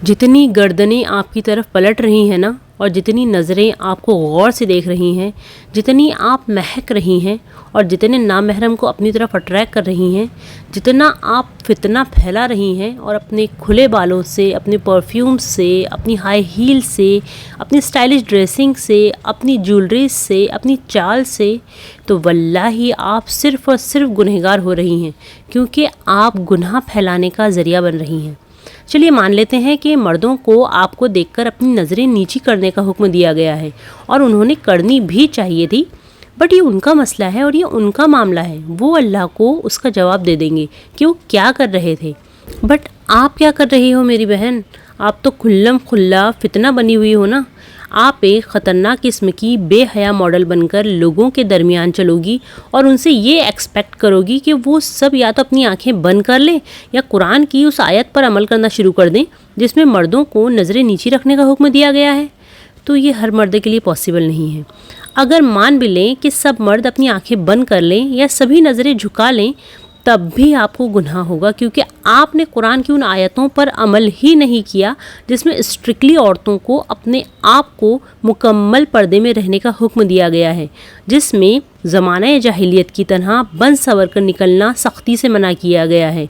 جتنی گردنیں آپ کی طرف پلٹ رہی ہیں نا، اور جتنی نظریں آپ کو غور سے دیکھ رہی ہیں، جتنی آپ مہک رہی ہیں اور جتنے نامحرم کو اپنی طرف اٹریکٹ کر رہی ہیں، جتنا آپ فتنہ پھیلا رہی ہیں اور اپنے کھلے بالوں سے، اپنے پرفیوم سے، اپنی ہائی ہیل سے، اپنی اسٹائلش ڈریسنگ سے، اپنی جیولری سے، اپنی چال سے، تو واللہ آپ صرف اور صرف گنہگار ہو رہی ہیں، کیونکہ آپ گناہ پھیلانے کا ذریعہ بن رہی ہیں۔ چلیے مان لیتے ہیں کہ مردوں کو آپ کو دیکھ کر اپنی نظریں نیچی کرنے کا حکم دیا گیا ہے، اور انہوں نے کرنی بھی چاہیے تھی، بٹ یہ ان کا مسئلہ ہے اور یہ ان کا معاملہ ہے، وہ اللہ کو اس کا جواب دے دیں گے کہ وہ کیا کر رہے تھے۔ بٹ آپ کیا کر رہی ہو میری بہن؟ آپ تو کھلم کھلا فتنہ بنی ہوئی ہو نا۔ آپ ایک خطرناک قسم کی بے حیا ماڈل بن کر لوگوں کے درمیان چلو گی اور ان سے یہ ایکسپیکٹ کرو گی کہ وہ سب یا تو اپنی آنکھیں بند کر لیں یا قرآن کی اس آیت پر عمل کرنا شروع کر دیں جس میں مردوں کو نظریں نیچی رکھنے کا حکم دیا گیا ہے۔ تو یہ ہر مرد کے لیے پاسبل نہیں ہے۔ اگر مان بھی لیں کہ سب مرد اپنی آنکھیں بند کر لیں یا سبھی نظریں جھکا لیں، تب بھی آپ کو گناہ ہوگا، کیونکہ آپ نے قرآن کی ان آیتوں پر عمل ہی نہیں کیا جس میں اسٹرکٹلی عورتوں کو اپنے آپ کو مکمل پردے میں رہنے کا حکم دیا گیا ہے، جس میں زمانہ جاہلیت کی طرح بن سور کر نکلنا سختی سے منع کیا گیا ہے،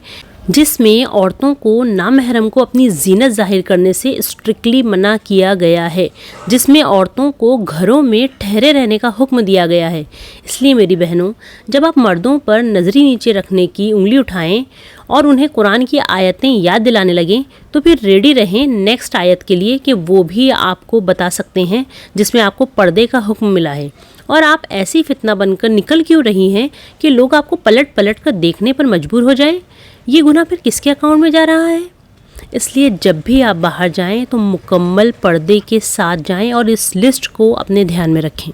جس میں عورتوں کو نامحرم کو اپنی زینت ظاہر کرنے سے اسٹرکٹلی منع کیا گیا ہے، جس میں عورتوں کو گھروں میں ٹھہرے رہنے کا حکم دیا گیا ہے۔ اس لیے میری بہنوں، جب آپ مردوں پر نظری نیچے رکھنے کی انگلی اٹھائیں اور انہیں قرآن کی آیتیں یاد دلانے لگیں، تو پھر ریڈی رہیں نیکسٹ آیت کے لیے کہ وہ بھی آپ کو بتا سکتے ہیں جس میں آپ کو پردے کا حکم ملا ہے۔ اور آپ ایسی فتنہ بن کر نکل کیوں رہی ہیں کہ لوگ آپ کو پلٹ پلٹ کر دیکھنے پر مجبور ہو جائیں؟ یہ گناہ پھر کس کے اکاؤنٹ میں جا رہا ہے؟ اس لیے جب بھی آپ باہر جائیں تو مکمل پردے کے ساتھ جائیں اور اس لسٹ کو اپنے دھیان میں رکھیں۔